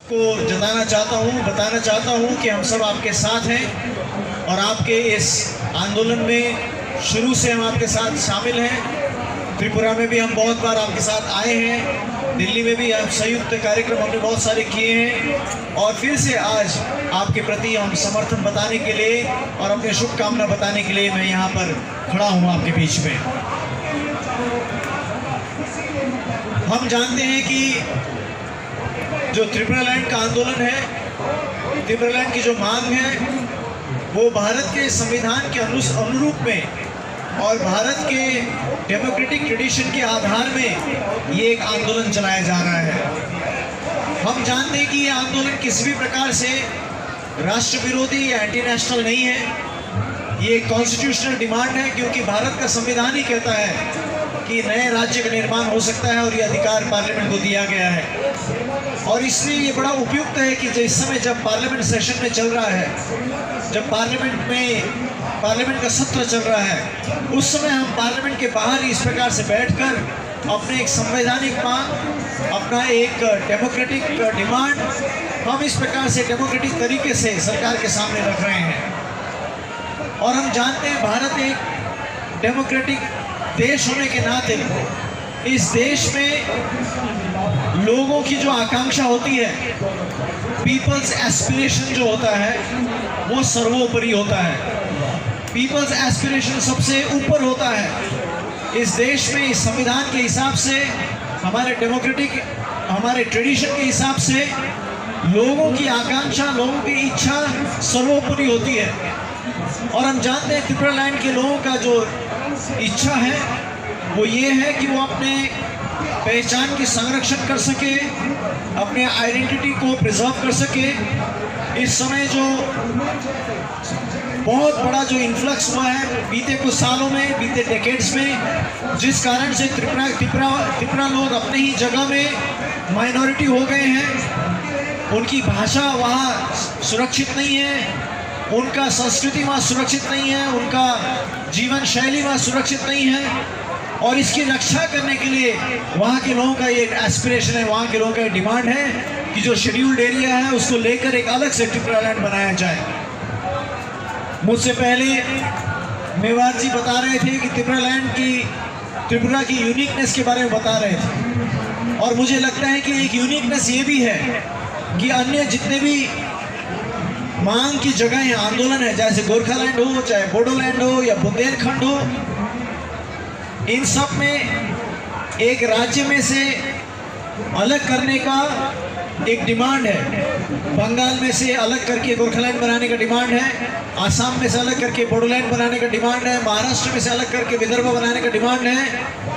को जताना चाहता हूँ, बताना चाहता हूँ कि हम सब आपके साथ हैं और आपके इस आंदोलन में शुरू से हम आपके साथ शामिल हैं। त्रिपुरा में भी हम बहुत बार आपके साथ आए हैं, दिल्ली में भी हम संयुक्त कार्यक्रम हमने बहुत सारे किए हैं और फिर से आज आपके प्रति हम समर्थन बताने के लिए और अपने शुभकामना बताने के लिए मैं यहाँ पर खड़ा हूँ आपके बीच में। हम जानते हैं कि जो त्रिपुरा लैंड का आंदोलन है, त्रिपुरा लैंड की जो मांग है, वो भारत के संविधान के अनुरूप में और भारत के डेमोक्रेटिक ट्रेडिशन के आधार में ये एक आंदोलन चलाया जा रहा है। हम जानते हैं कि ये आंदोलन किसी भी प्रकार से राष्ट्र विरोधी या एंटी नेशनल नहीं है। ये एक कॉन्स्टिट्यूशनल डिमांड है, क्योंकि भारत का संविधान ही कहता है कि नए राज्य का निर्माण हो सकता है और ये अधिकार पार्लियामेंट को दिया गया है। और इसलिए ये बड़ा उपयुक्त है कि इस समय जब पार्लियामेंट सेशन में चल रहा है, जब पार्लियामेंट का सत्र चल रहा है, उस समय हम पार्लियामेंट के बाहर इस प्रकार से बैठकर अपने एक संवैधानिक मांग, अपना एक डेमोक्रेटिक डिमांड हम इस प्रकार से डेमोक्रेटिक तरीके से सरकार के सामने रख रहे हैं। और हम जानते हैं भारत एक डेमोक्रेटिक देश होने के नाते इस देश में लोगों की जो आकांक्षा होती है, पीपल्स एस्पिरेशन जो होता है, वो सर्वोपरि होता है। पीपल्स एस्पिरेशन सबसे ऊपर होता है। इस देश में इस संविधान के हिसाब से, हमारे डेमोक्रेटिक हमारे ट्रेडिशन के हिसाब से लोगों की आकांक्षा, लोगों की इच्छा सर्वोपरि होती है। और हम जानते हैं त्रिपुरा लैंड के लोगों का जो इच्छा है वो ये है कि वो अपने पहचान की संरक्षण कर सके, अपने आइडेंटिटी को प्रिजर्व कर सके। इस समय जो बहुत बड़ा जो इन्फ्लक्स हुआ है बीते कुछ सालों में, बीते डेकेड्स में, जिस कारण से त्रिपुरा लोग अपने ही जगह में माइनॉरिटी हो गए हैं। उनकी भाषा वहाँ सुरक्षित नहीं है, उनका संस्कृति वहाँ सुरक्षित नहीं है, उनका जीवन शैली वहाँ सुरक्षित नहीं है। और इसकी रक्षा करने के लिए वहाँ के लोगों का ये एस्पिरेशन है, वहाँ के लोगों का ये डिमांड है कि जो शेड्यूल्ड एरिया है उसको लेकर एक अलग से त्रिपुरा लैंड बनाया जाए। मुझसे पहले मेवाड़ जी बता रहे थे कि त्रिपुरा की यूनिकनेस के बारे में बता रहे थे, और मुझे लगता है कि एक यूनिकनेस ये भी है कि अन्य जितने भी मांग की जगह है, आंदोलन है, जैसे गोरखालैंड हो, चाहे बोडोलैंड हो या बुंदेलखंड हो, इन सब में एक राज्य में से अलग करने का एक डिमांड है। बंगाल में से अलग करके गोरखालैंड बनाने का डिमांड है, आसाम में से अलग करके बोडोलैंड बनाने का डिमांड है, महाराष्ट्र में से अलग करके विदर्भ बनाने का डिमांड है,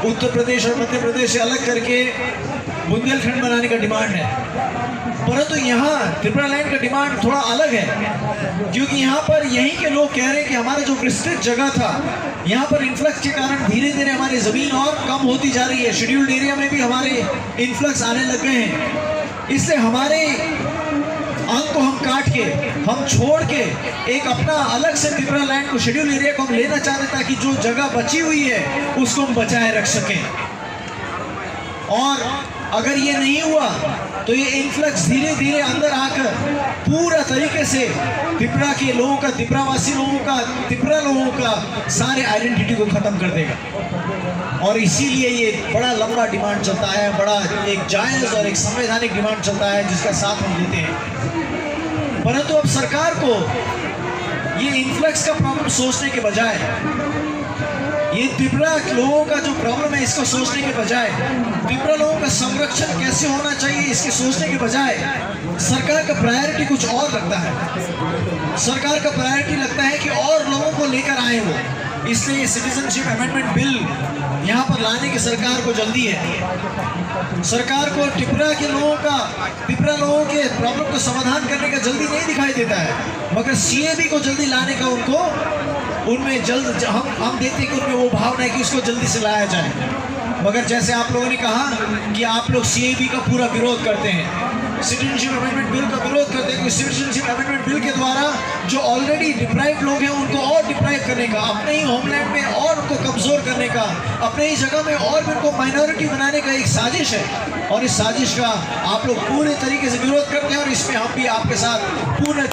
उत्तर प्रदेश और मध्य प्रदेश से अलग करके बुंदेलखंड बनाने का डिमांड है। परंतु यहाँ त्रिपुरा लैंड का डिमांड थोड़ा अलग है, क्योंकि यहाँ पर यहीं के लोग कह रहे हैं कि हमारा जो विस्तृत जगह था, यहाँ पर इन्फ्लक्स के कारण धीरे धीरे हमारी ज़मीन और कम होती जा रही है। शेड्यूल्ड एरिया में भी हमारे इन्फ्लक्स आने लग गए हैं। इसलिए हमारे अंग को हम काट के, हम छोड़ के एक अपना अलग से त्रिपुरा लैंड को, शेड्यूल्ड एरिया को हम लेना चाहते, ताकि जो जगह बची हुई है उसको हम बचाए रख सकें। और अगर ये नहीं हुआ तो ये इन्फ्लक्स धीरे धीरे अंदर आकर पूरा तरीके से त्रिपुरा के लोगों का, त्रिपुरावासी लोगों का, त्रिपुरा लोगों का सारे आइडेंटिटी को ख़त्म कर देगा। और इसीलिए ये बड़ा लंबा डिमांड चलता है, बड़ा एक जायज़ और एक संवैधानिक डिमांड चलता है, जिसका साथ हम देते हैं। परंतु अब सरकार को ये इन्फ्लक्स का प्रॉब्लम सोचने के बजाय, ये त्रिपुरा लोगों का जो प्रॉब्लम है इसको सोचने के बजाय, त्रिपुरा लोगों का संरक्षण कैसे होना चाहिए इसके सोचने के बजाय, सरकार का प्रायोरिटी कुछ और लगता है। सरकार का प्रायोरिटी लगता है कि और लोगों को लेकर आए वो। इसलिए सिटीजनशिप अमेंडमेंट बिल यहाँ पर लाने की सरकार को जल्दी है। सरकार को त्रिपुरा लोगों के प्रॉब्लम को समाधान करने का जल्दी नहीं दिखाई देता है, मगर सीएबी को जल्दी लाने का उनमें जल्द हम देखते हैं कि उनमें वो भावना है कि उसको जल्दी से लाया जाए। मगर जैसे आप लोगों ने कहा कि आप लोग सीएबी का पूरा विरोध करते हैं, सिटीजनशिप अमेंडमेंट बिल का विरोध करते हैं। सिटीजनशिप अमेंडमेंट बिल के द्वारा जो ऑलरेडी डिप्राइव्ड लोग हैं उनको और डिप्राइव करने का, अपने ही होमलैंड में और उनको कमज़ोर करने का, अपने ही जगह में और भी उनको माइनॉरिटी बनाने का एक साजिश है। और इस साजिश का आप लोग पूरे तरीके से विरोध करते हैं और इसमें हम भी आपके साथ पूर्ण